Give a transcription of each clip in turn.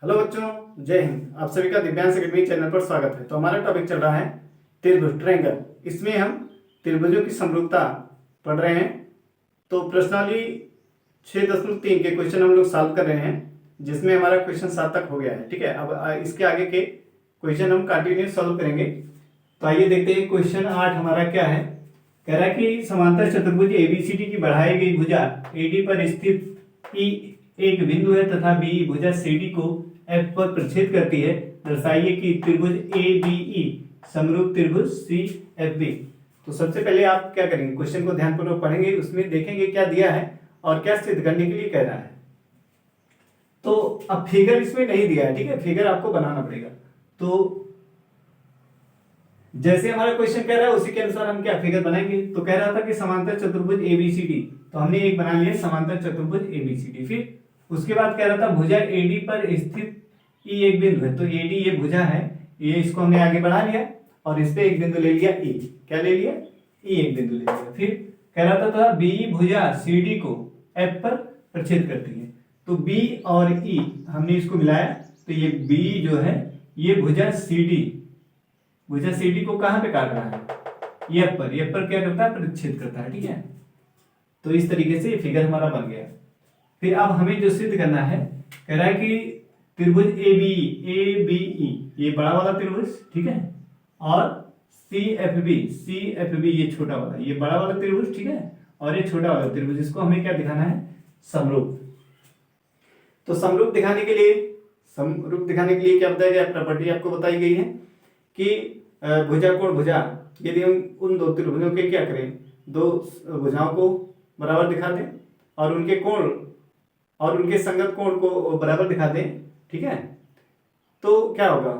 Hello बच्चों, जय हिंद। आप सभी का दिव्यांश अकेडमी चैनल पर स्वागत है। तो हमारा टॉपिक चल रहा है त्रिभुज, ट्रायंगल। इसमें हम त्रिभुजों की समरूपता पढ़ रहे हैं। तो प्रश्नावली 6.3 के क्वेश्चन हम लोग सॉल्व कर रहे हैं, जिसमें हमारा क्वेश्चन 7 तक हो गया है। ठीक है, अब इसके आगे के क्वेश्चन हम कंटिन्यू सॉल्व करेंगे। तो आइए देखते हैं क्वेश्चन 8 हमारा क्या है। कह रहा है कि समांतर चतुर्भुज एबीसीडी की बढ़ाई गई भुजा एडी पर स्थित ई एक बिंदु है तथा बी भुजा सीडी को एफ पर प्रक्षेप करती है। दर्शाइए कि त्रिभुज ए बी ई समरूप त्रिभुज सी एफ बी। तो सबसे पहले आप क्या करेंगे, क्वेश्चन को ध्यानपूर्वक पढ़ेंगे, उसमें देखेंगे क्या दिया है और क्या सिद्ध करने के लिए कह रहा है। तो अब फिगर इसमें नहीं दिया है, ठीक है, फिगर आपको बनाना पड़ेगा। तो जैसे हमारा क्वेश्चन कह रहा है उसी के अनुसार हम क्या फिगर बनाएंगे। तो कह रहा था कि समांतर चतुर्भुज एबीसीडी, तो हमने एक बना लिया समांतर चतुर्भुज एबीसीडी। फिर उसके बाद कह रहा था भुजा एडी पर स्थित ई एक बिंदु है। तो एडी ये भुजा है, ये इसको हमने आगे बढ़ा लिया और इस पे एक बिंदु ले लिया ई। क्या ले लिया? ई एक बिंदु ले लिया। फिर कह रहा था बी भुजा सीडी को एफ पर प्रक्षेप करती है। तो बी और ई हमने इसको मिलाया, तो ये बी जो है ये भुजा सीडी को कहां पे काट रहा है? एफ पर। एफ पर क्या करता है? प्रक्षेप करता है। ठीक है, तो इस तरीके से ये फिगर हमारा बन गया। फिर अब हमें जो सिद्ध करना है, कह रहा है कि त्रिभुज ए बी ई ये बड़ा वाला त्रिभुज, ठीक है, और सी एफ बी ये छोटा वाला, ये बड़ा वाला त्रिभुज, ठीक है, और ये छोटा वाला त्रिभुज, इसको हमें क्या दिखाना है? समरूप। तो समरूप दिखाने के लिए क्या बताया गया? प्रॉपर्टी आपको बताई गई है कि भुजा कोण भुजा, यदि हम उन दो त्रिभुजों के क्या करें, दो भुजाओं को बराबर दिखा दें और उनके कोण और उनके संगत कोण को बराबर दिखा दें, ठीक है, तो क्या होगा?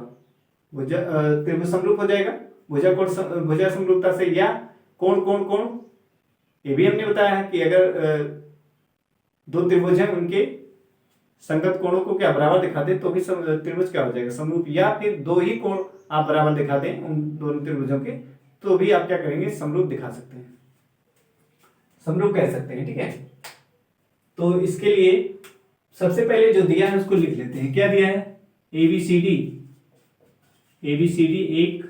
भुजा त्रिभुज समरूप हो जाएगा। भुजा समरूपता से या कोण कोण कोण, ये भी हमने बताया है कि अगर दो त्रिभुज हैं उनके संगत कोणों को क्या बराबर दिखा दें तो भी त्रिभुज क्या हो जाएगा? समरूप। या फिर दो ही कोण आप बराबर दिखा दें उन दोनों त्रिभुजों के, तो भी आप क्या करेंगे? समरूप दिखा सकते हैं, समरूप कह सकते हैं। ठीक है, तो इसके लिए सबसे पहले जो दिया है उसको लिख लेते हैं। क्या दिया है? एबीसीडी एक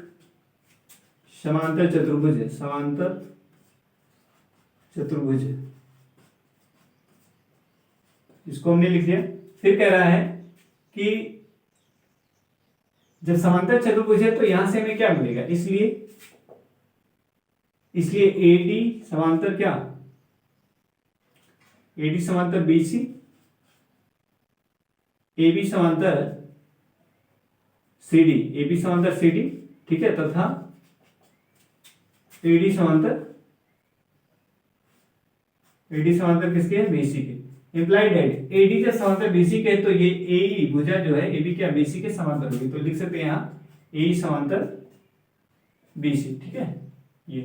समांतर चतुर्भुज है, समांतर चतुर्भुज है, इसको हमने लिख लिया। फिर कह रहा है कि जब समांतर चतुर्भुज है तो यहां से हमें क्या मिलेगा? इसलिए एडी समांतर क्या? एडी समांतर बीसी, एबी समांतर सीडी, ठीक है, तथा एडी समांतर किसके है? बीसी के। इंप्लाइड दैट एडी जब समांतर बीसी के, तो ये एई भुजा जो है एबी क्या बीसी के समांतर होगी। तो लिख सकते हैं यहां एई समांतर बीसी। ठीक है, ये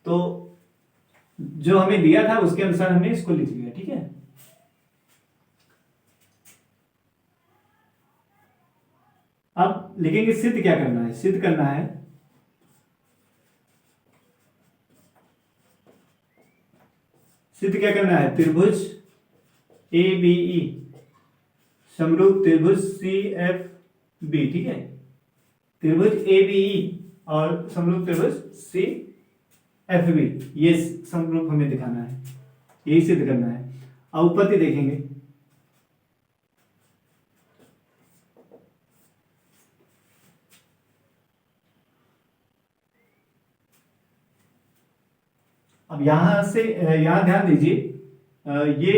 तो जो हमें दिया था उसके अनुसार हमने इसको लिख लिया। ठीक है, अब लिखेंगे सिद्ध क्या करना है। सिद्ध करना है त्रिभुज ए बी ई समरूप त्रिभुज सी एफ बी। ठीक है, त्रिभुज ए बी ई और समरूप त्रिभुज सी एफ बी, ये समरूप हमें दिखाना है, यही सिद्ध करना है। अब उत्पत्ति देखेंगे। अब यहां ध्यान दीजिए, ये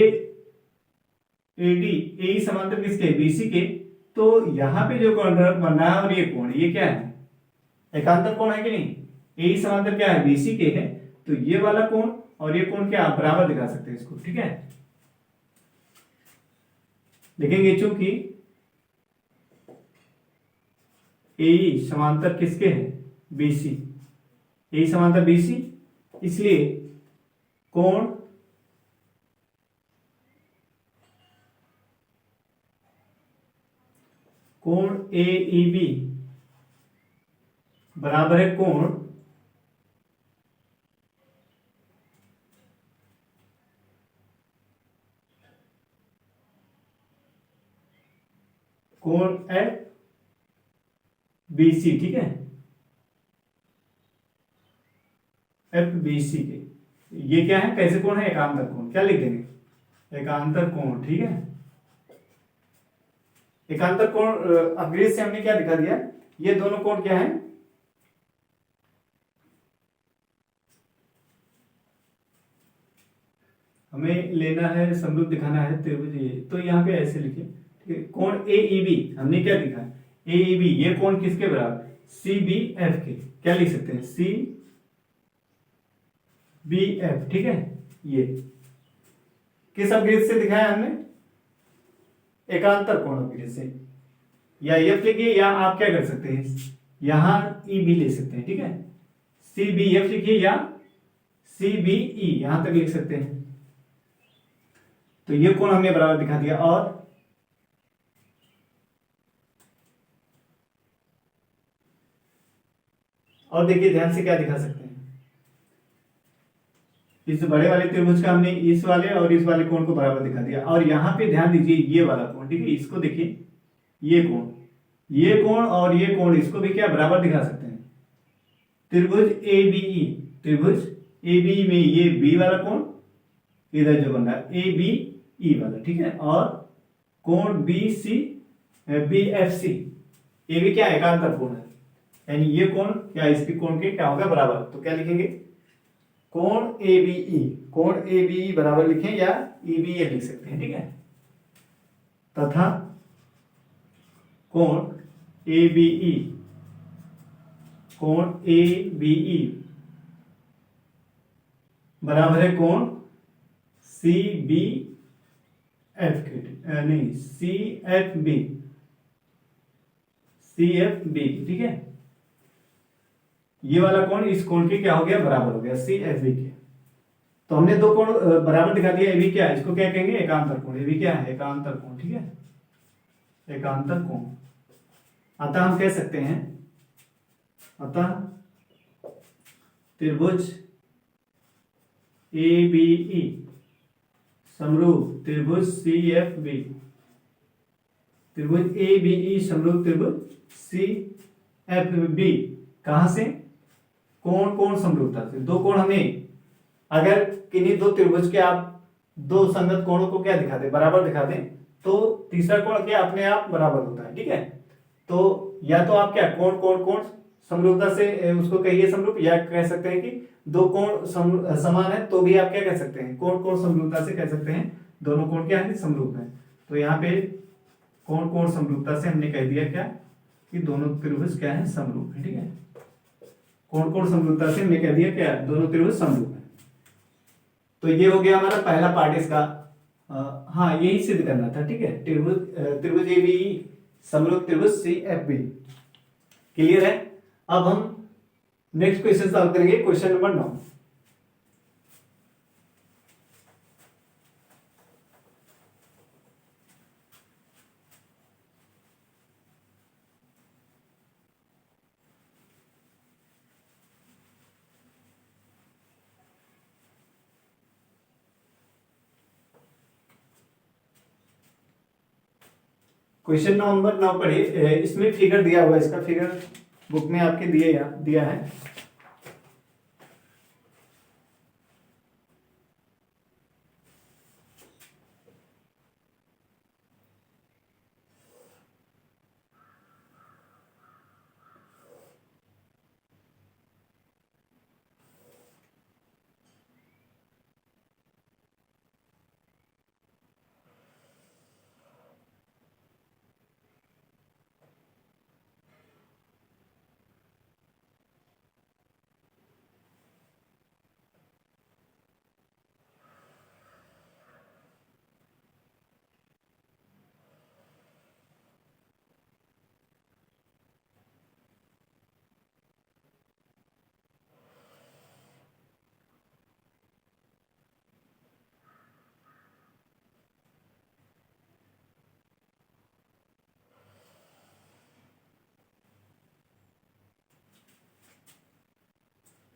एडी ए समांतर किसके? बीसी के। तो यहां पे जो कोण बन रहा है और ये कोण, ये क्या है? एकांतर कोण है कि नहीं? ए समांतर क्या है? बीसी के है। तो ये वाला कोण और ये कोण क्या आप बराबर दिखा सकते हैं इसको। ठीक है, देखेंगे चूंकि ए समांतर किसके है? बीसी, ए समांतर बीसी, इसलिए कोण ए ई बी बराबर है कोण कोण एफ बी सी, ठीक है, एफ बी सी के, ये क्या है, कैसे कोण है, एकांतर कोण, क्या लिख देंगे, एकांतर कोण, ठीक है। एकांतर कोण अपग्रेड से हमने क्या दिखा दिया, ये दोनों कोण क्या है, हमें लेना है, समरूप दिखाना है त्रिभुज ये, तो यहाँ पे ऐसे लिखे, ठीक है, कोण ए ई बी, हमने क्या दिखा, ए ई बी, ये कोण किसके बराबर, सी बी एफ के, क्या लिख सकते हैं, सी बी एफ, ठीक है। ये किस अपग्रेड से दिखाया हमने, एकांतर कोण अपग्रेड से, या एफ लिखिए, या आप क्या कर सकते हैं, यहां ई बी ले सकते हैं, ठीक है, सी बी एफ लिखिए, या सी बी ई यहां तक लिख सकते हैं। तो ये कोण हमने बराबर दिखा दिया, और देखिए ध्यान से क्या दिखा सकते हैं, इस बड़े वाले त्रिभुज का हमने इस वाले और इस वाले कोण को बराबर दिखा दिया, और यहां पे ध्यान दीजिए ये वाला कोण, ठीक है, इसको देखिए, ये कोण, ये कोण और ये कोण, इसको भी क्या बराबर दिखा सकते हैं, त्रिभुज ए बी ई, त्रिभुज ए बी में ये बी वाला कोण इधर जो बन रहा है ए बी ई वाला, ठीक है, और कोण B C B F C, ये भी क्या एकांतर कोण है, यानी ये कोण क्या इसके कोण के क्या होगा बराबर, तो क्या लिखेंगे, कोण ए बी ई, कोण ए बी ई बराबर लिखें, या ई बी ए लिख सकते हैं, ठीक है, तथा कोण ए बी ई, कोण ए बी ई बराबर है कोण सी बी एफ के, नहीं C F B, C F B, ठीक है, ये वाला कोण इस कोण के क्या हो गया, बराबर हो गया सी एफ बी के। तो हमने दो कोण बराबर दिखा दिया, ए बी क्या है, इसको क्या कहेंगे, एकांतर कोण, ए बी क्या है, एकांतर कोण, ठीक है, एकांतर कोण। अतः हम कह सकते हैं, अतः त्रिभुज ए बी ई समरूप त्रिभुज सी एफ बी, त्रिभुज ए बी ई समरूप त्रिभुज सी एफ बी, कहां से, कोण कोण समरूपता से, दो कोण हमें, अगर किन्हीं दो त्रिभुज के आप दो संगत कोणों को क्या दिखा दें, बराबर दिखा दें, तो तीसरा कोण क्या अपने आप बराबर होता है, ठीक है। तो या तो आप क्या कोण कोण कोण समरूपता से उसको कहिए समरूप, या कह सकते हैं कि दो कोण समान है तो भी आप क्या कह सकते हैं, कोण कोण समरूपता से कह सकते हैं, दोनों कोण क्या है, समरूप है। तो यहाँ पे कोण कोण समरूपता से हमने कह दिया क्या, कि दोनों त्रिभुज क्या है, समरूप है, ठीक है, कोण कोण समरूपता से हमने कह दिया क्या, दोनों त्रिभुज समरूप है। तो ये हो गया हमारा पहला पार्ट इसका, हाँ यही सिद्ध करना था, ठीक है, त्रिभुज ए बी समरूप त्रिभुज सी एफ बी, क्लियर है। अब हम नेक्स्ट क्वेश्चन सॉल्व करेंगे, क्वेश्चन नंबर 9। क्वेश्चन नंबर 9 पढ़िए, इसमें फिगर दिया हुआ है, इसका फिगर बुक में आपके दिया है।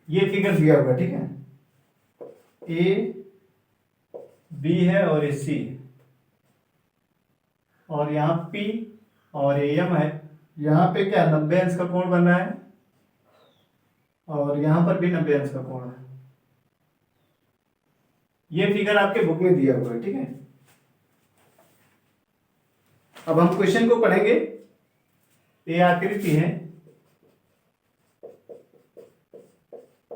ये फिगर दिया होगा, ठीक है, ए बी है और ए सी है, और यहाँ पी और AM है, यहाँ पे क्या 90 अंश का कोण बन रहा है और यहाँ पर भी 90 अंश का कोण है। ये फिगर आपके बुक में दिया हुआ है, ठीक है। अब हम क्वेश्चन को पढ़ेंगे। ये आकृति है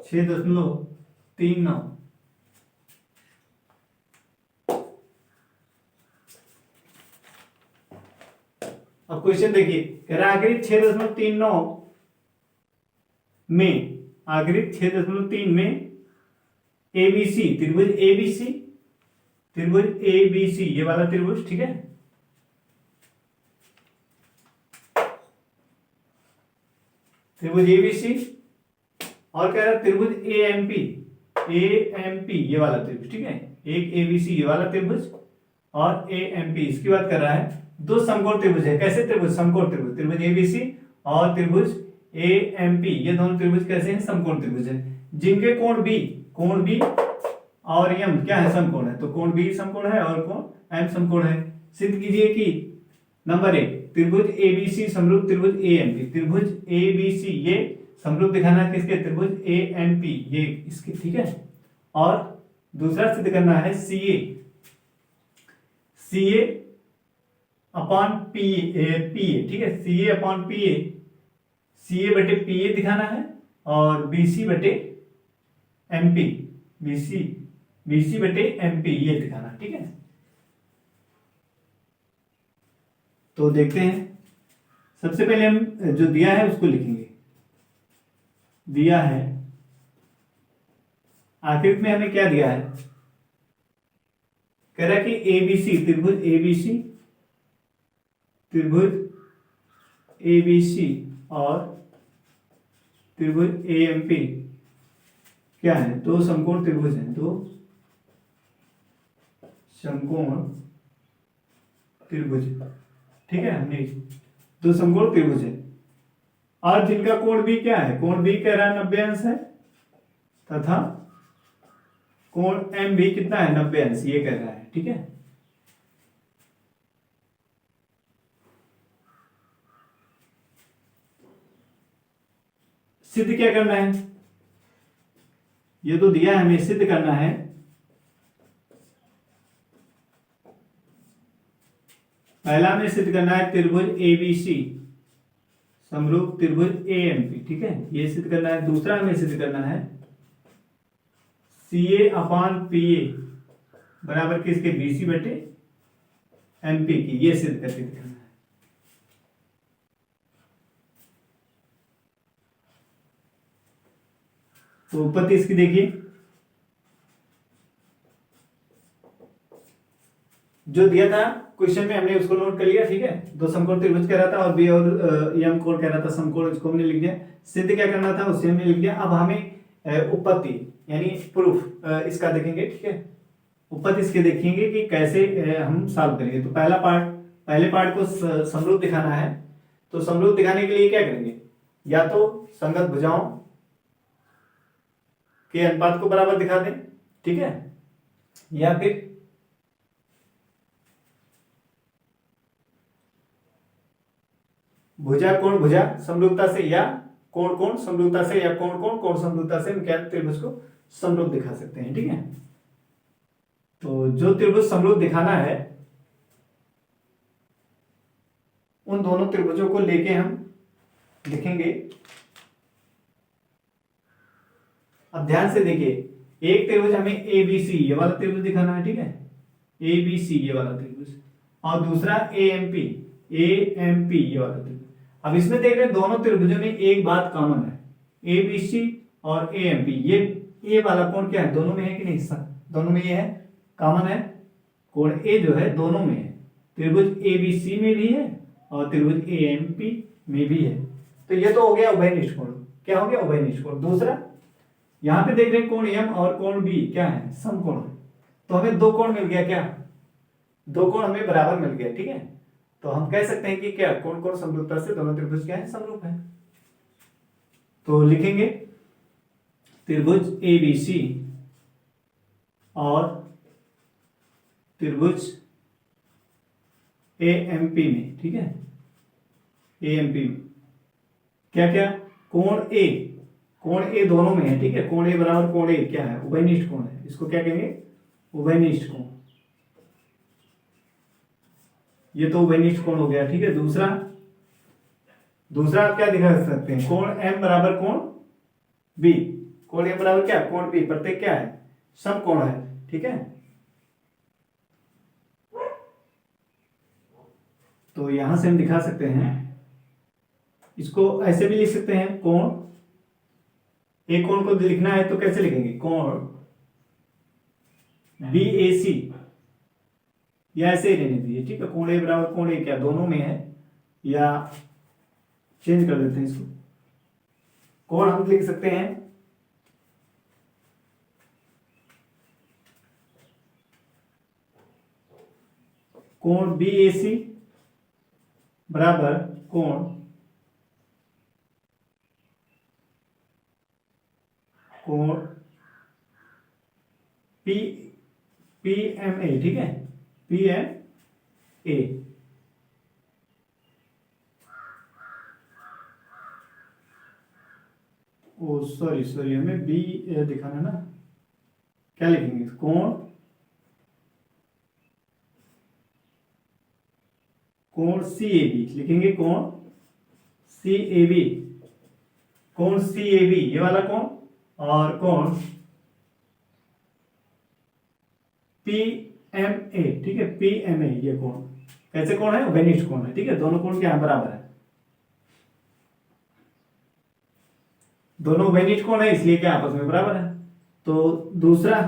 6.39। अब क्वेश्चन देखिए, कह रहा है आकृति 6.39 में, आकृति 6.3 में ABC, त्रिभुज ABC, त्रिभुज ABC ये वाला त्रिभुज, ठीक है। त्रिभुज ABC और कह रहा है त्रिभुज AMP ये वाला त्रिभुज, ठीक है। एक ABC ये वाला त्रिभुज और AMP, इसकी बात कर रहा है। दो समकोण त्रिभुज है, कैसे त्रिभुज? समकोण त्रिभुज, त्रिभुज ABC और त्रिभुज AMP, ये दोनों त्रिभुज कैसे हैं? समकोण त्रिभुज है, जिनके कोण B और M क्या है? समकोण है। तो कोण B समकोण है और कोण M समकोण है। सिद्ध कीजिए कि नंबर 1, त्रिभुज ABC समरूप त्रिभुज AMP, त्रिभुज ABC ये समरूप दिखाना है किसके? त्रिभुज AMP ये इसके, ठीक है। और दूसरा सिद्ध करना है CA अपॉन PA, ठीक है। CA अपॉन PA, CA बटे PA दिखाना है और BC बटे MP, BC बटे MP ये दिखाना, ठीक है। तो देखते हैं, सबसे पहले हम जो दिया है उसको लिखेंगे। दिया है आकृति में हमें क्या दिया है? कह रहा है कि ABC, त्रिभुज ABC और त्रिभुज AMP क्या है? दो समकोण त्रिभुज हैं, दो समकोण त्रिभुज, ठीक है। हमने दो समकोण त्रिभुज है और जिनका कोण B क्या है? कोण B कह रहा है 90 अंश है तथा कोण MB कितना है? 90 अंश ये कह रहा है, ठीक है। सिद्ध क्या करना है? ये तो दिया है, हमें सिद्ध करना है। पहला में सिद्ध करना है त्रिभुज ABC समरूप त्रिभुज AMP, ठीक है, ये सिद्ध करना है। दूसरा हमें सिद्ध करना है CA अपॉन PA बराबर किसके? BC बटे MP की, ये सिद्ध करके दिखाना है। तो उत्पत्ति इसकी देखिए, जो दिया था क्वेश्चन में हमने उसको नोट कर लिया, ठीक है। दो समकोण त्रिभुज कह रहा था और B और M कोण कह रहा था समकोण, इसको हमने लिख दिया। सिद्ध क्या करना था उसे हमने लिख दिया। अब हमें उत्पत्ति यानी प्रूफ इसका देखेंगे, ठीक है। उत्पत्ति इसके देखेंगे कि कैसे हम सॉल्व करेंगे। तो पहले पार्ट को समरूप दिखाना है। तो समरूप दिखाने के लिए क्या करेंगे? या तो संगत भुजाओं के अनुपात को बराबर दिखा दें, ठीक है, या फिर भुजा कोण भुजा समरूपता से या कोण कोण समरूपता से या कोण कोण कोण समरूपता से हम क्या त्रिभुज को समरूप दिखा सकते हैं, ठीक है। तो जो त्रिभुज समरूप दिखाना है उन दोनों त्रिभुजों को लेके हम लिखेंगे। अब ध्यान से देखिए, एक त्रिभुज हमें ABC ये वाला त्रिभुज दिखाना है, ठीक है, ABC ये वाला त्रिभुज, और दूसरा AMP ये वाला त्रिभुज। अब इसमें देख रहे हैं दोनों त्रिभुजों में एक बात कॉमन है, ABC और AMP ये वाला कोण क्या है? दोनों में है कि नहीं? दोनों में ये है, कॉमन है। कोण A जो है दोनों में है, त्रिभुज ABC में भी है और त्रिभुज AMP में भी है। तो ये तो हो गया उभयनिष्ठ कोण। क्या हो गया? उभयनिष्ठ कोण। दूसरा यहां पे देख रहे हैं कोण M और कोण B क्या है? समकोण है। तो हमें दो कोण मिल गया, क्या? दो कोण हमें बराबर मिल गया, ठीक है। तो हम कह सकते हैं कि क्या कोण कोण समरूपता से दोनों त्रिभुज क्या है? समरूप है। तो लिखेंगे त्रिभुज ABC और त्रिभुज AMP में, ठीक है, ए एम पी, क्या क्या, कोण ए दोनों में है, ठीक है। कोण ए बराबर कोण ए क्या है, उभयनिष्ठ कोण है, इसको क्या कहेंगे, उभयनिष्ठ कोण। ये तो उभयनिष्ठ कोण हो गया, ठीक है। दूसरा आप क्या दिखा सकते हैं, कोण एम बराबर कोण बी, कोण एम बराबर क्या, कोण बी, प्रत्येक क्या है, समकोण है, ठीक है। तो यहां से हम दिखा सकते हैं, इसको ऐसे भी लिख सकते हैं, कोण एक कोण को लिखना है तो कैसे लिखेंगे, कोण बी ए सी, या ऐसे ही रहने दीजिए, ठीक है। कोण ए बराबर कोण ए क्या दोनों में है, या चेंज कर देते हैं इसको, कोण हम लिख सकते हैं कोण बी ए सी बराबर कोण पी पी एम ए, ठीक है, P M A. Oh sorry हमें बी दिखाना है ना, क्या लिखेंगे, कोण सी ए बी लिखेंगे, कोण सी ए बी, कोण सी ए बी ये वाला कोण, और कोण पी एम ए, ठीक है, पी एम ए ये कोण कैसे कोण है, उभयनिष्ठ कोण है, ठीक है। दोनों कोण क्या है, बराबर है, दोनों उभयनिष्ठ कोण है, इसलिए क्या आपस में बराबर है। तो दूसरा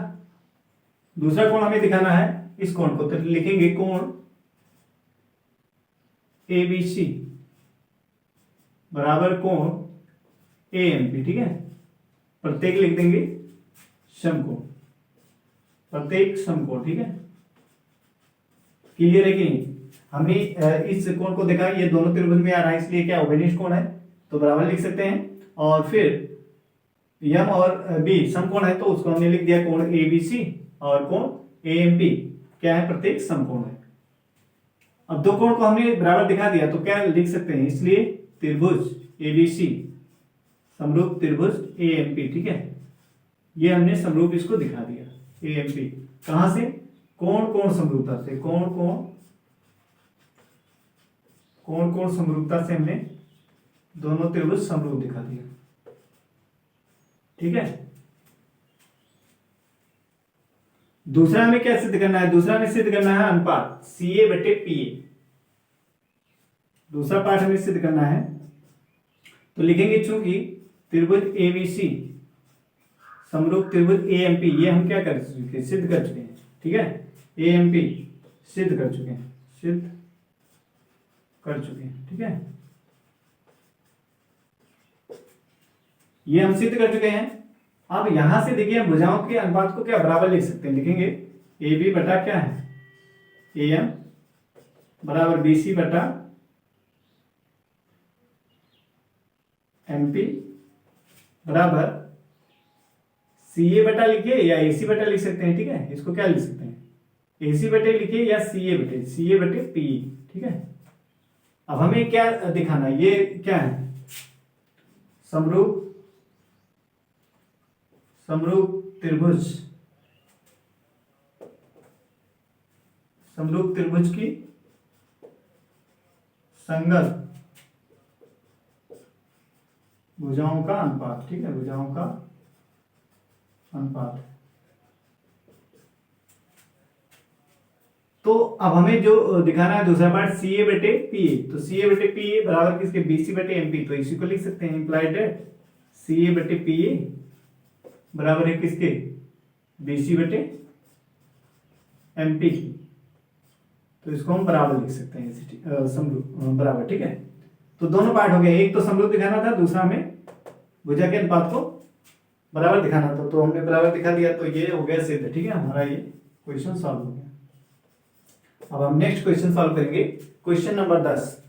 कोण हमें दिखाना है, इस कोण को, तो लिखेंगे कोण ए बी सी बराबर कोण ए एम पी, ठीक है। प्रत्येक लिख देंगे समकोण, प्रत्येक समकोण, ठीक है। क्लियर है कि नहीं, हमने इस कोण को देखा, ये दोनों त्रिभुज में आ रहा है, इसलिए क्या उभयनिष्ठ कोण है, तो बराबर लिख सकते हैं। और फिर यम और बी समकोण है, तो उसको हमने लिख दिया कोण ए बी सी, और कोण ए एम पी क्या है, प्रत्येक समकोण है। अब दो कोण को हमने बराबर दिखा दिया, तो क्या लिख सकते हैं, इसलिए त्रिभुज एबीसी समरूप त्रिभुज ए एम पी, ठीक है। ये हमने समरूप इसको दिखा दिया, ए एम पी, कहां से, कोण समरूपता से, कोण समरूपता से हमने दोनों त्रिभुज समरूप दिखा दिया, ठीक है। दूसरा हमें क्या सिद्ध करना है, दूसरा हमें सिद्ध करना है अनुपात सी ए बटे पी ए, दूसरा पार्ट हमें सिद्ध करना है। तो लिखेंगे चूंकि त्रिभुज एबीसी समरूप त्रिभुज ए एम पी, ये हम क्या कर चुके हैं, सिद्ध कर चुके हैं, ठीक है। ए एम पी सिद्ध कर चुके हैं, ठीक है। ये हम सिद्ध कर चुके हैं। अब यहां से देखिए हम भुजाओं के अनुपात को क्या बराबर लिख सकते हैं, लिखेंगे ए बी बटा क्या है, ए एम बराबर बी सी बटा एम पी बराबर सी ए बटा लिखिए या ए सी बटा लिख सकते हैं, ठीक है। इसको क्या लिख सकते हैं, ए सी बटे लिखिए या सी ए बटे पी, ठीक है। अब हमें क्या दिखाना है, ये क्या है, समरूप त्रिभुज की संगत भुजाओं का अनुपात, ठीक है, भुजाओं का अनुपात। तो अब हमें जो दिखाना है दूसरा पार्ट सी ए बटे पी ए, तो सी ए बटे पी ए बराबर किसके, बी सी बटे एम पी, तो इसी को लिख सकते हैं, इंप्लाइड है सी ए बटे पी ए बराबर है किसके, बी सी बटे एम पी, तो इसको हम बराबर लिख सकते हैं, समरूप बराबर, ठीक है। तो दोनों पार्ट हो गए, एक तो समरूप दिखाना था, दूसरा हमें भुजा के अनुपात को बराबर दिखाना था, तो हमने बराबर दिखा दिया, तो ये हो गया सिद्ध, ठीक है। हमारा ये क्वेश्चन सॉल्व हो गया। अब हम नेक्स्ट क्वेश्चन सॉल्व करेंगे, क्वेश्चन नंबर 10।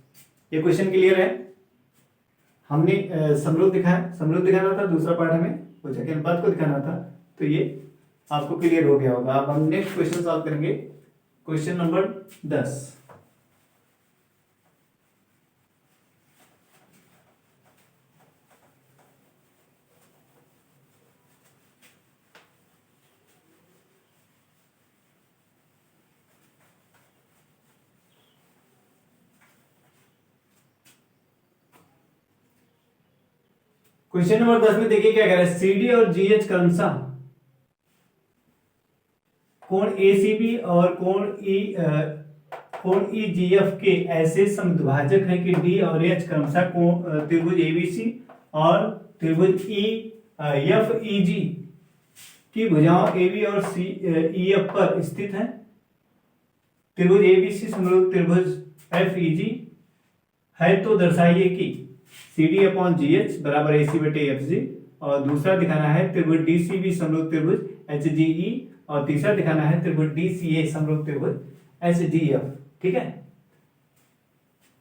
ये क्वेश्चन क्लियर है, हमने समरूप दिखाना था, दूसरा पार्ट हमें भुजा के अनुपात को दिखाना था, तो ये आपको क्लियर हो गया होगा। अब हम नेक्स्ट क्वेश्चन सॉल्व करेंगे, क्वेश्चन नंबर 10। क्वेश्चन नंबर 10 में देखिए क्या कह रहा है, सीडी और जीएच क्रमशः कोण एसीबी और कोण ईजीएफ के ऐसे समद्विभाजक हैं कि डी और एच क्रमशः त्रिभुज एबीसी और त्रिभुज एफ ईजी की भुजाओं ए बी और सी ई एफ पर स्थित है। त्रिभुज एबीसी समरूप त्रिभुज एफ ईजी है तो दर्शाइए कि C D upon G H बराबर ए सी बटे एफ जी, और दूसरा दिखाना है त्रिभुज डी सी बी समरूप त्रिभुज एच जी ई, और तीसरा दिखाना है त्रिभुज डी सी ए समरूप त्रिभुज एच डी एफ। ठीक है,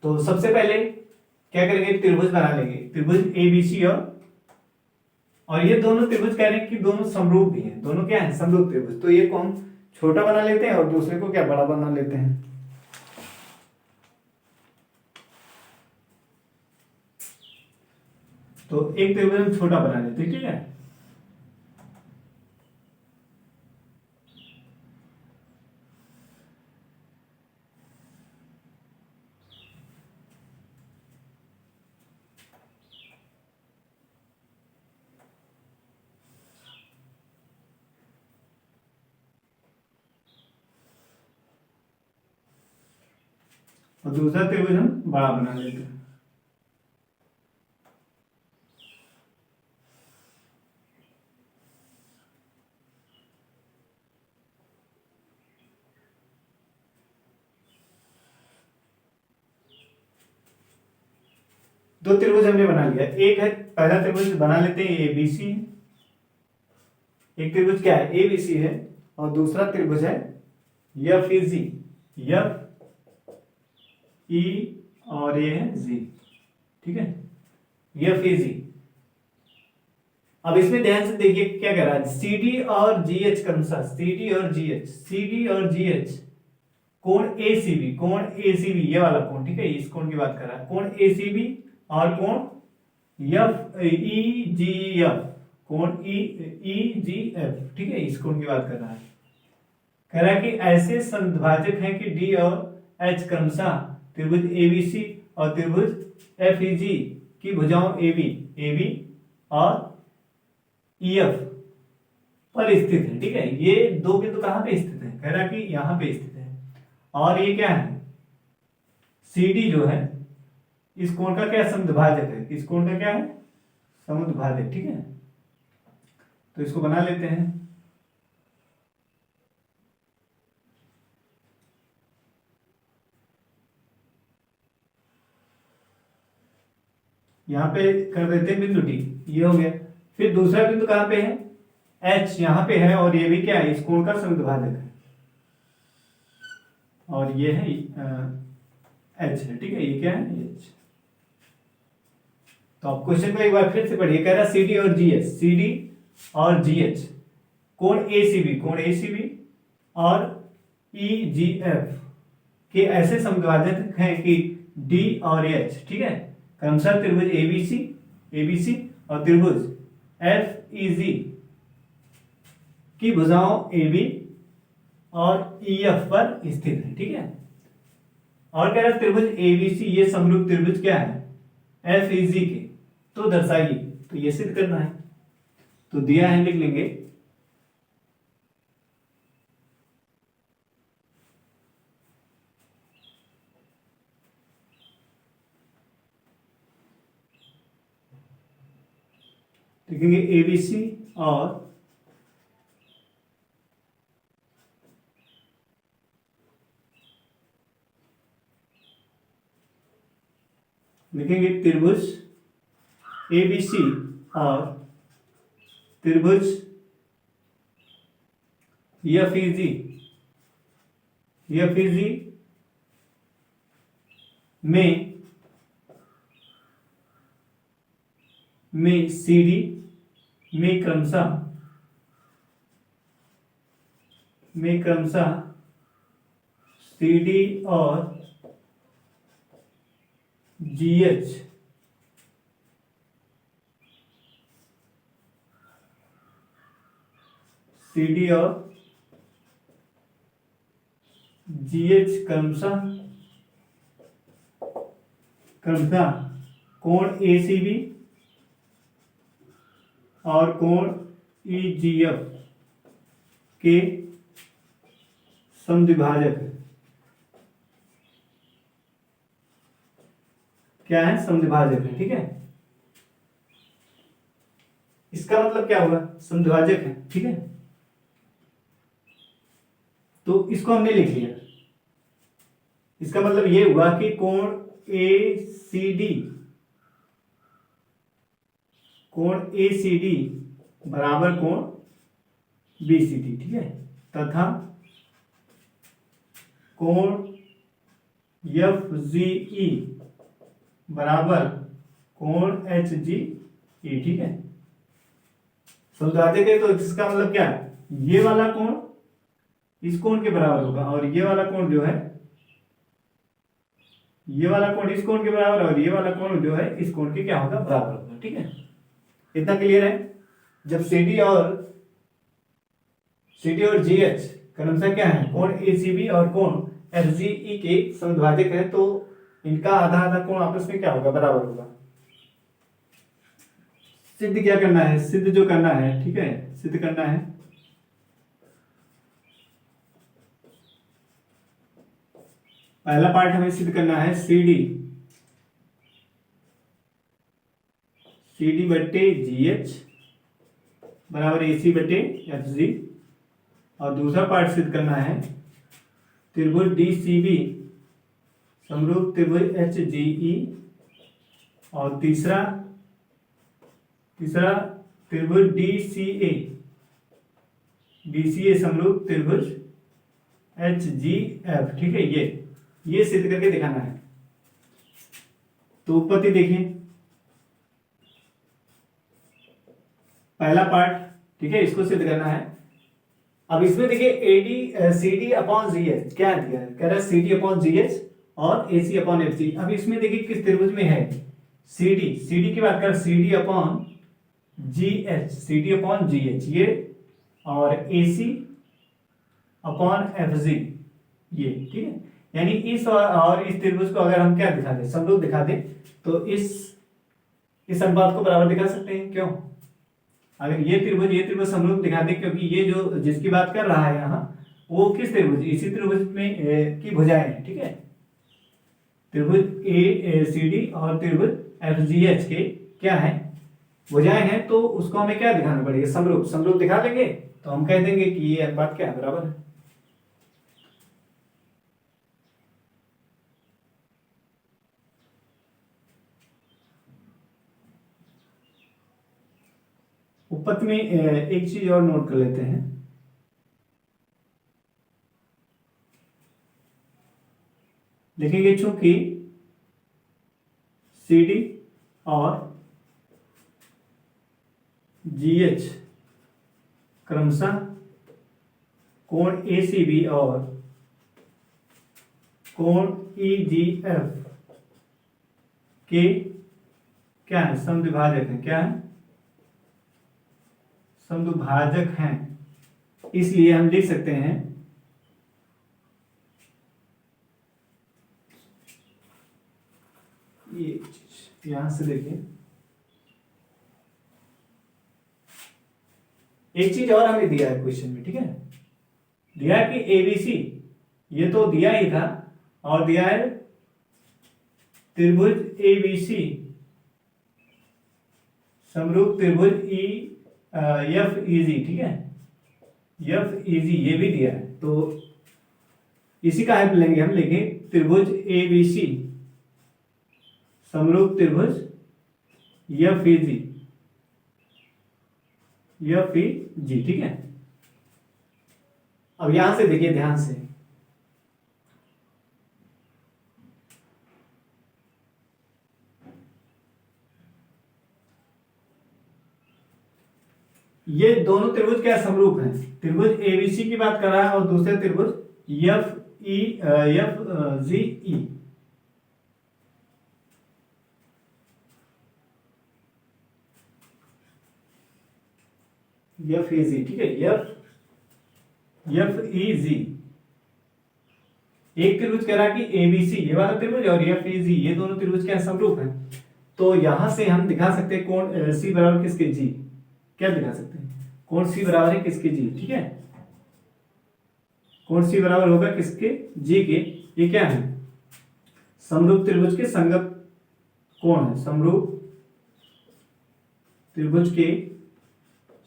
तो सबसे पहले क्या करेंगे, त्रिभुज बना लेंगे, त्रिभुज ए बी सी और ये दोनों त्रिभुज कह रहे हैं कि दोनों समरूप भी हैं, दोनों क्या है, समरूप त्रिभुज। तो ये को हम छोटा बना लेते हैं और दूसरे को क्या, बड़ा बना लेते हैं। तो एक त्रिभुज हम छोटा बना लेते हैं, ठीक है। और दूसरा त्रिभुज हम बड़ा बना लेते हैं। दो त्रिभुज हमने बना लिया, एक है पहला त्रिभुज बना लेते हैं ए बी सी, एक त्रिभुज क्या है ए बी सी है, और दूसरा त्रिभुज है एफ ई जी, एफ ई और ये है जी, ठीक है, एफ ई जी। अब इसमें ध्यान से देखिए क्या कह रहा है, सी डी और जी एच क्रमशः, सी डी और जी एच, सी डी और जी एच कोण ए सी बी, कोण ए सी बी ये वाला कोण, ठीक है, इस कोण की बात कर रहा है, कोण ए सी बी और कोण एफ ई जी एफ, कोण ई जी एफ, ठीक है, इस कोण की बात कर रहा है। कह रहा है कि ऐसे समद्विभाजक हैं कि डी और एच क्रमशः त्रिभुज एबीसी और त्रिभुज एफ ई जी की भुजाओं ए बी और ई एफ पर स्थित है। ठीक है, ये दो बिंदु कहां पे स्थित है, कह रहा है कि यहां पे स्थित है। और ये क्या है, सी डी जो है इस कोण का क्या समद्विभाजक है, इस कोण का क्या है समद्विभाजक। ठीक है, तो इसको बना लेते हैं। यहां पे कर देते हैं बिंदु डी, ये हो गया। फिर दूसरा बिंदु कहां पे है, एच यहां पे है, और ये भी क्या है, इस कोण का समद्विभाजक है, और ये है एच है। ठीक है, ये क्या है एच। तो आप क्वेश्चन को एक बार फिर से पढ़िए, कह रहा है सी डी और जी एच, सी डी और जी एच कोण ए सी बी, कोण ए सी बी और ई जी एफ के ऐसे समद्विभाजक हैं कि डी और एच, ठीक है, क्रमशः त्रिभुज एबीसी और त्रिभुज एफ ई जी की भुजाओं ए बी और ई एफ पर स्थित है। ठीक है, और कह रहा है त्रिभुज एबीसी ये समरूप त्रिभुज क्या है, एफ ई जी के, तो दर्शाइए। तो ये सिद्ध करना है, तो दिया है, लिख लेंगे। लिखेंगे एबीसी और लिखेंगे त्रिभुज एबीसी और त्रिभुज एफईजी में सीडी में क्रमशः सीडी और जीएच सीडी और जीएच क्रमशः कोण एसीबी और कोण EGF के समद्विभाजक क्या है? समद्विभाजक है। ठीक है, इसका मतलब क्या हुआ? समद्विभाजक है। ठीक है, तो इसको हमने लिख लिया। इसका मतलब ये हुआ कि कोण ACD बराबर कोण BCD। ठीक है, तथा कोण FGE बराबर कोण HGE। ठीक है, समझाते गए तो इसका मतलब क्या है? ये वाला कोण इस कोण के बराबर होगा और ये वाला कोण जो है, ये वाला कोण इस कोण के बराबर और ये वाला कोण जो है इस कोण के क्या होगा? बराबर होगा। ठीक है, इतना क्लियर है। जब CD और GH क्रमशः क्या है? कोण ACB और कोण FGE के समद्विभाजक है, तो इनका आधा आधा कोण आपस में क्या होगा? बराबर होगा। सिद्ध क्या करना है? सिद्ध जो करना है, ठीक है, सिद्ध करना है। पहला पार्ट हमें सिद्ध करना है CD बट्टे GH बराबर AC बट्टे FG, और दूसरा पार्ट सिद्ध करना है त्रिभुज DCB समरूप त्रिभुज HGE, और तीसरा त्रिभुज DCA समरूप त्रिभुज HGF। ठीक है, ये सिद्ध करके दिखाना है। तो उत्पत्ति देखिए, पहला पार्ट, ठीक है, इसको सिद्ध करना है। अब इसमें देखिए CD अपॉन GH क्या दिया है? कह रहा है CD अपॉन GH और AC अपॉन FG। अब इसमें देखिए किस त्रिभुज में है? CD की बात कर, CD अपॉन GH ये, और AC अपॉन FG ये। ठीक है, यानी इस और इस त्रिभुज को अगर हम क्या दिखा दें? समरूप दिखा दें, तो इस अनुपात को बराबर दिखा सकते हैं। क्यों? अगर ये त्रिभुज समरूप दिखा दें, क्योंकि ये जो जिसकी बात कर रहा है यहाँ, वो किस त्रिभुज? इसी त्रिभुज में की भुजाएं हैं। ठीक है, त्रिभुज ACD और त्रिभुज FGH के क्या है? भुजाएं हैं। तो उसको हमें क्या दिखाना पड़ेगा? समरूप दिखा देंगे तो हम कह देंगे कि ये अनुपात क्या है? बराबर है। उपपत्ति में एक चीज और नोट कर लेते हैं। देखेंगे चूंकि CD और GH क्रमशः कोण ACB और कोण EGF के क्या है? समद्विभाजक है। क्या है? समद्विभाजक हैं। इसलिए हम लिख सकते हैं ये चीज, यहां से देखिए, एक चीज और हमें दिया है क्वेश्चन में। ठीक है, दिया है कि ABC, ये तो दिया ही था, और दिया है त्रिभुज ABC समरूप त्रिभुज FEG। ठीक है, FEG ये भी दिया है। तो इसी का हेल्प लेंगे हम। लेंगे त्रिभुज ABC समरूप त्रिभुज FEG। ठीक है, अब यहां से देखिए ध्यान से, ये दोनों त्रिभुज क्या समरूप हैं? त्रिभुज ABC की बात कर रहा है और दूसरे त्रिभुज FGE। FEG। ठीक है, FEG एक त्रिभुज कह रहा है कि ABC ये वाला त्रिभुज और FEG ये दोनों त्रिभुज क्या समरूप हैं। तो यहां से हम दिखा सकते हैं कोण C बराबर किसके? G। क्या दिखा सकते हैं, कोण सी बराबर है किसके, जी, ठीक है, कोण सी बराबर होगा किसके, जी के। ये क्या है, समरूप त्रिभुज के संगत कोण है, समरूप त्रिभुज के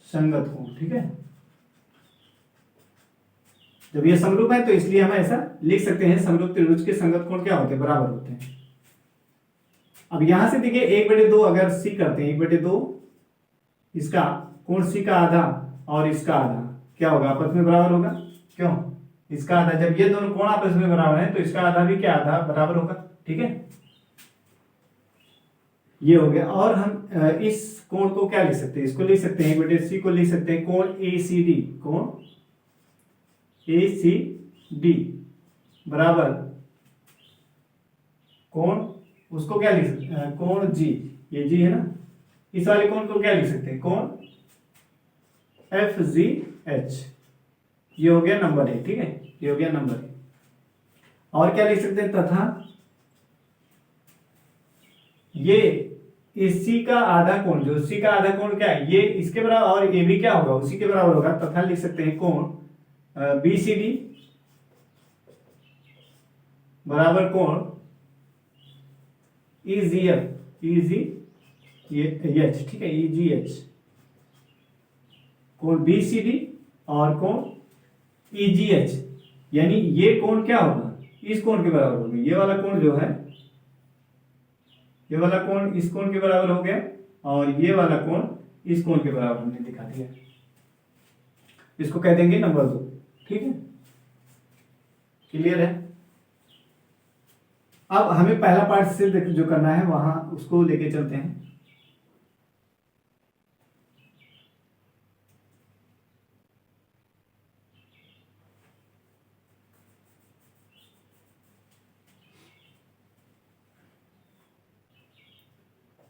संगत कोण, ठीक है। जब ये समरूप है तो इसलिए हम ऐसा लिख सकते हैं, समरूप त्रिभुज के संगत कोण क्या होते हैं, बराबर होते हैं। अब यहां से देखिए 1/2 अगर सी करते हैं, 1/2 इसका कोण सी का आधा और इसका आधा क्या होगा, आपस में बराबर होगा, क्यों, इसका आधा, जब ये दोनों कोण आपस में बराबर है तो इसका आधा भी क्या, आधा बराबर होगा, ठीक है। ये हो गया। और हम इस कोण को क्या लिख सकते हैं, इसको लिख सकते हैं 1/c को लिख सकते हैं कोण ACD, कोण ACD बराबर कोण, उसको क्या लिख सकते हैं, कोण G, ये G है ना, इस वाले कोण को क्या लिख सकते हैं, कोण FGH। ये हो गया नंबर है, ठीक है, ये हो गया नंबर है। और क्या लिख सकते हैं, तथा ये इसी का आधा कोण, जो इसी का आधा कोण क्या है, ये इसके बराबर और ये भी क्या होगा, उसी के बराबर होगा, तथा लिख सकते हैं कोण BCD बराबर कोण EGF, ठीक है, EGH, कोण BCD और कोण EGH, यानी ये कोण क्या होगा, इस कोण के बराबर होगा, ये वाला कोण जो है, ये वाला कोण इस कोण के बराबर हो गया और ये वाला कोण इस कोण के बराबर हमने दिखा दिया, इसको कह देंगे नंबर 2, ठीक है, क्लियर है। अब हमें पहला पार्ट से जो करना है वहां उसको लेके चलते हैं।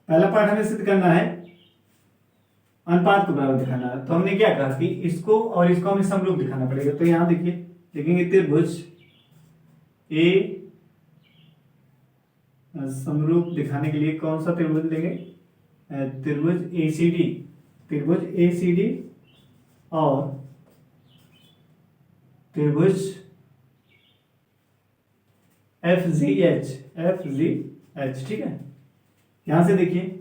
पहला पार्ट हमें सिद्ध करना है, अनुपात को बराबर दिखाना है। तो हमने क्या कहा कि इसको और इसको हमें समरूप दिखाना पड़ेगा। तो यहां देखिए, देखेंगे त्रिभुज ए समरूप दिखाने के लिए कौन सा त्रिभुज लेंगे, त्रिभुज ACD, त्रिभुज ACD और त्रिभुज FGH, ठीक है। यहां से देखिए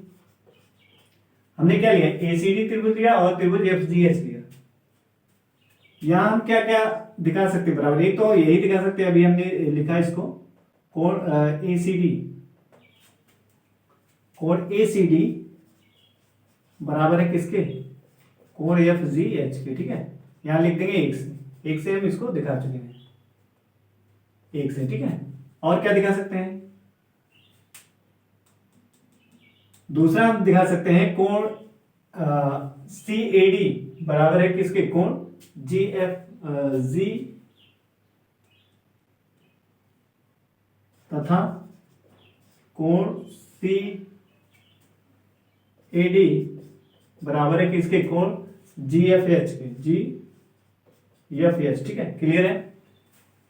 हमने क्या लिया, ACD त्रिभुज लिया और त्रिभुज FGH लिया। यहां हम क्या क्या दिखा सकते हैं बराबर, एक तो यही दिखा सकते हैं, अभी हमने लिखा इसको कोण ACD बराबर है किसके, कोण FGH के, ठीक है। यहां लिख देंगे 1 से हम इसको दिखा चुके हैं, 1 से, ठीक है। और क्या दिखा सकते हैं, दूसरा हम दिखा सकते हैं कोण CAD बराबर है किसके, कोण GFG तथा कोण CAD बराबर है किसके, कोण GFH के, GFH, ठीक है, क्लियर है।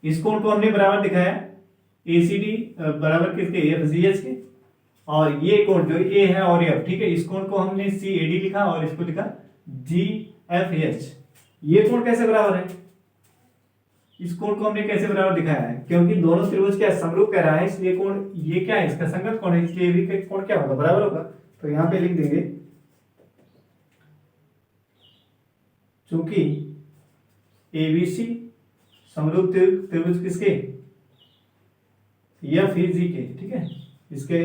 इस कोण को हमने बराबर दिखाया ACD बराबर किसके, FGH के, और ये कोण जो A है और F, ठीक है, इस कोण को हमने CAD लिखा और इसको लिखा GFH। ये कोण कैसे बराबर है, इस कोण को हमने कैसे बराबर दिखाया है, क्योंकि दोनों त्रिभुज क्या समरूप कह रहा है, इसलिए कोण ये क्या है, इसका संगत कोण है, इसलिए भी कोण क्या होगा, बराबर होगा। तो यहां पे लिख देंगे चूंकि ABC समरूप त्रिभुज किसके, FEG के, ठीक है, इसके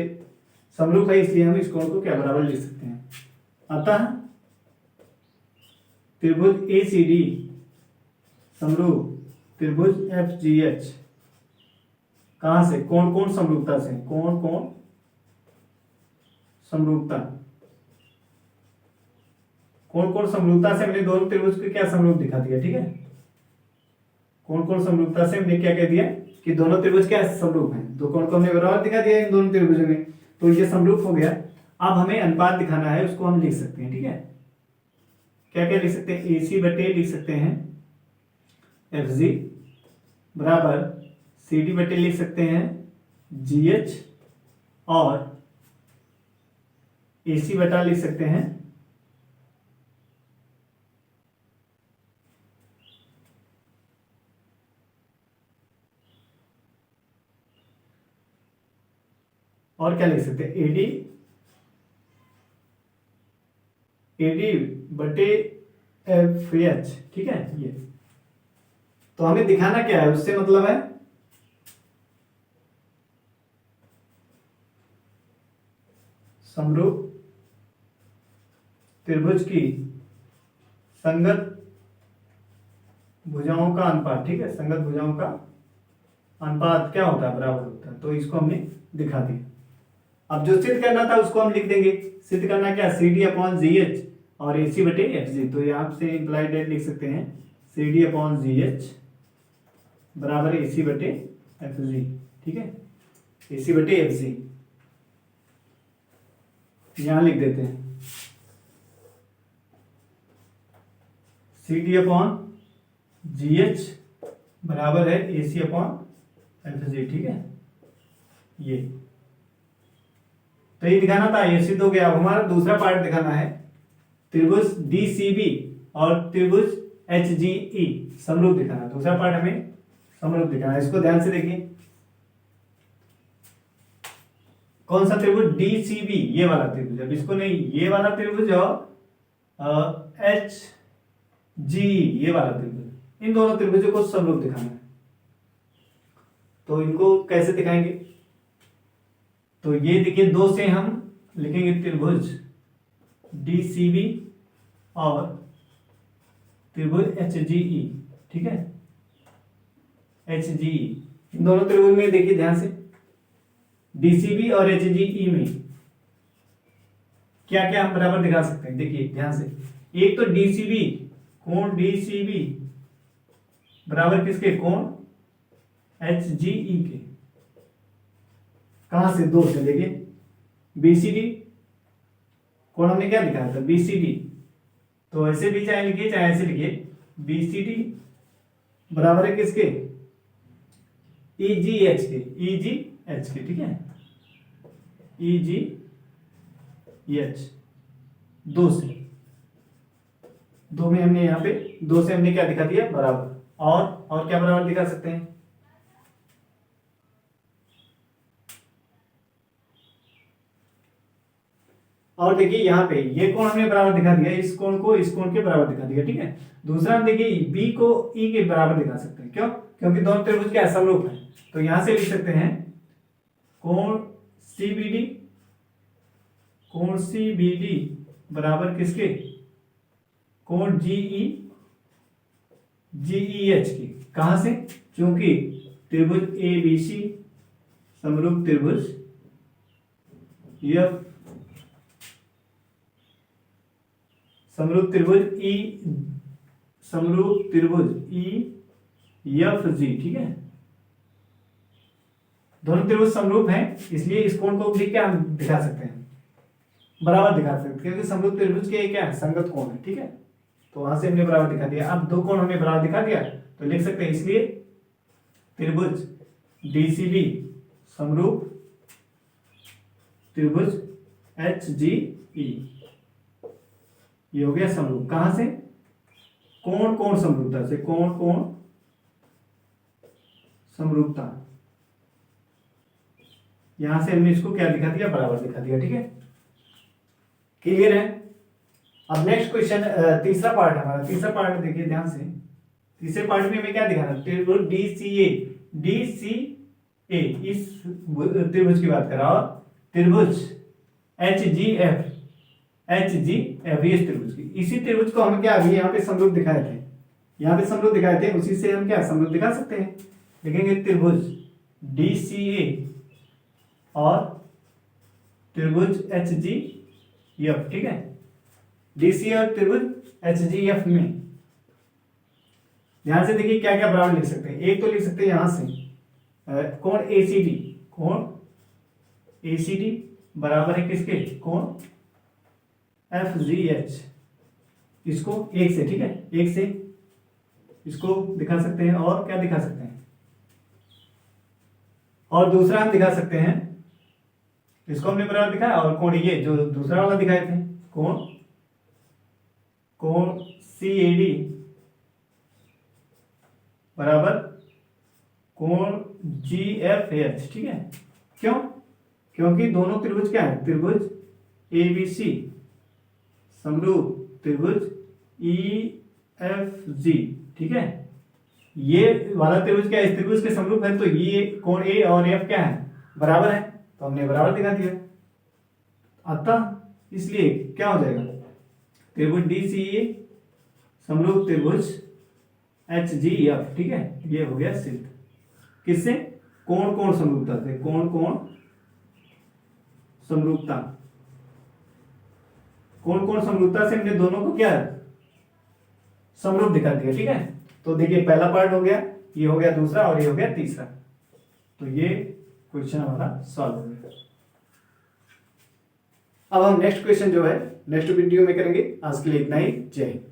समरूप है, इसलिए हम इस कोण को क्या बराबर लिख सकते हैं। अतः त्रिभुज ACD समरूप त्रिभुज FGH कहां से, कौन कौन समरूपता से, कौन कौन समरूपता, कौन कौन समरूपता से हमने दोनों त्रिभुज को क्या समरूप दिखा दिया, ठीक है। कौन कौन समरूपता से हमने क्या कह दिया कि दोनों त्रिभुज क्या समरूप हैं, दो कोण को हमने बराबर दिखा दिया इन दोनों त्रिभुजों में, तो ये समरूप हो गया। अब हमें अनुपात दिखाना है, उसको हम लिख सकते हैं, ठीक है। क्या क्या लिख सकते हैं, AC बटे लिख सकते हैं FG बराबर CD बटे लिख सकते हैं GH और AC बटा लिख सकते हैं और क्या लिख सकते हैं, एडी एडी बटे एफ एच, ठीक है। ये तो हमें दिखाना क्या है, उससे मतलब है समरूप त्रिभुज की संगत भुजाओं का अनुपात, ठीक है, संगत भुजाओं का अनुपात क्या होता है, बराबर होता है। तो इसको हमने दिखा दिया। अब जो सिद्ध करना था उसको हम लिख देंगे। सिद्ध करना क्या, C D upon G H और ए सी बटे एफ जी। तो यहाँ से इंप्लाइड लिख सकते हैं C D upon G H बराबर ए सी बटे एफ जी, ठीक है, ए सी बटे एफ जी यहां लिख देते हैं। C D upon G H बराबर है ए सी अपॉन एफ जी, ठीक है। ये तो ये दिखाना था, ये सिद्ध हो गया। अब हमारा दूसरा पार्ट दिखाना है, त्रिभुज डी सी बी और त्रिभुज एच जी ई समरूप दिखाना। दूसरा पार्ट हमें समरूप दिखाना है। इसको ध्यान से देखिए, कौन सा त्रिभुज, डी सी बी, ये वाला त्रिभुज। अब इसको नहीं, ये वाला त्रिभुज और एच जी ये वाला त्रिभुज, इन दोनों त्रिभुजों को समरूप दिखाना है। तो इनको कैसे दिखाएंगे, तो ये देखिए, दो से हम लिखेंगे त्रिभुज डी सी बी और त्रिभुज एच जी ई, ठीक है, एच जी ई। इन दोनों त्रिभुज में देखिए ध्यान से, डीसीबी और एच जी ई में क्या क्या हम बराबर दिखा सकते हैं, देखिए ध्यान से। एक तो डीसीबी, कोण डीसीबी बराबर किसके, कोण एच जी ई के। कहां से, दो से, देखिए बीसीडी कोण हमने क्या दिखाया था, बीसीडी। तो ऐसे भी चाहे लिखिए चाहे ऐसे लिखिए, बीसीडी बराबर है किसके, ईजी एच के, ईजी एच के, ठीक है, ईजी एच। दो से, दो में हमने यहां पे दो से हमने क्या दिखा दिया, बराबर। और क्या बराबर दिखा सकते हैं, और देखिए यहां पे ये कोण हमने बराबर दिखा दिया, इस कोण को इस कोण के बराबर दिखा दिया, ठीक है। दूसरा हम देखिए बी को ई के बराबर दिखा सकते हैं, क्यों, क्योंकि दोनों त्रिभुज क्या समरूप है। तो यहां से लिख सकते हैं कोण सीबीडी, कोण सीबीडी बराबर किसके, कोण जीई जीईएच की। कहां से, क्योंकि त्रिभुज ए बी सी समरूप त्रिभुज एफ समरूप त्रिभुज ई समरूप त्रिभुज ई एफ जी, ठीक है। दोनों त्रिभुज समरूप हैं, इसलिए इस कोण को भी क्या हम दिखा सकते हैं, बराबर दिखा सकते हैं, क्योंकि समरूप त्रिभुज के क्या है, संगत कोण है, ठीक है। तो वहां से हमने बराबर दिखा दिया। अब दो कोण हमने बराबर दिखा दिया तो लिख सकते हैं, इसलिए त्रिभुज डीसीबी समरूप त्रिभुज एच जी ई, ये हो गया समरूप। कहां से, कोण कोण समरूपता से, कोण कोण समरूपता, यहां से हमने इसको क्या दिखा दिया, बराबर दिखा दिया, ठीक है। क्लियर है। अब नेक्स्ट क्वेश्चन, तीसरा पार्ट हमारा, तीसरा पार्ट देखिए ध्यान से। तीसरे पार्ट में हमें क्या दिखाना, त्रिभुज डीसीए, डीसीए इस त्रिभुज की बात करा, और त्रिभुज H G F, H G F इस त्रिभुज की। इसी त्रिभुज को हम क्या अभी यहाँ पे समरूप दिखाए थे, यहाँ पे समरूप दिखाए थे, उसी से हम क्या समरूप दिखा सकते हैं। लिखेंगे त्रिभुज डीसीए और त्रिभुज एच जी एफ, ठीक है। डीसीए और त्रिभुज एच जी एफ में ध्यान से देखिए क्या क्या बराबर लिख सकते हैं। एक तो लिख सकते हैं यहां से कोण एसीडी, कोण एसीडी बराबर है किसके, कोण एफ जी एच। इसको एक से, ठीक है, एक से इसको दिखा सकते हैं। और क्या दिखा सकते हैं, और दूसरा हम दिखा सकते हैं, इसको हमने बराबर दिखाया, और कोण ये जो दूसरा वाला दिखाए थे, कोण कोण सी ए डी बराबर कोण जी एफ एच, ठीक है। क्यों, क्योंकि दोनों त्रिभुज क्या है, त्रिभुज ABC समरूप त्रिभुज EFG, ठीक है। ये वाला त्रिभुज क्या है, इस त्रिभुज के समरूप है, तो ये कोण A और F क्या है, बराबर है, तो हमने बराबर दिखा दिया। अतः इसलिए क्या हो जाएगा, त्रिभुज DCE समरूप त्रिभुज HGF, ठीक है, ये हो गया सिद्ध। किससे, कोण कोण समरूपता से, कोण कोण समरूपता, कोण कोण समरूपता से हमने दोनों को क्या समरूप दिखा दिया, ठीक है। तो देखिए पहला पार्ट हो गया, ये हो गया दूसरा, और ये हो गया तीसरा। तो ये क्वेश्चन हमारा सॉल्व हो गया। अब हम नेक्स्ट क्वेश्चन जो है नेक्स्ट वीडियो में करेंगे। आज के लिए इतना ही, जय हिंद।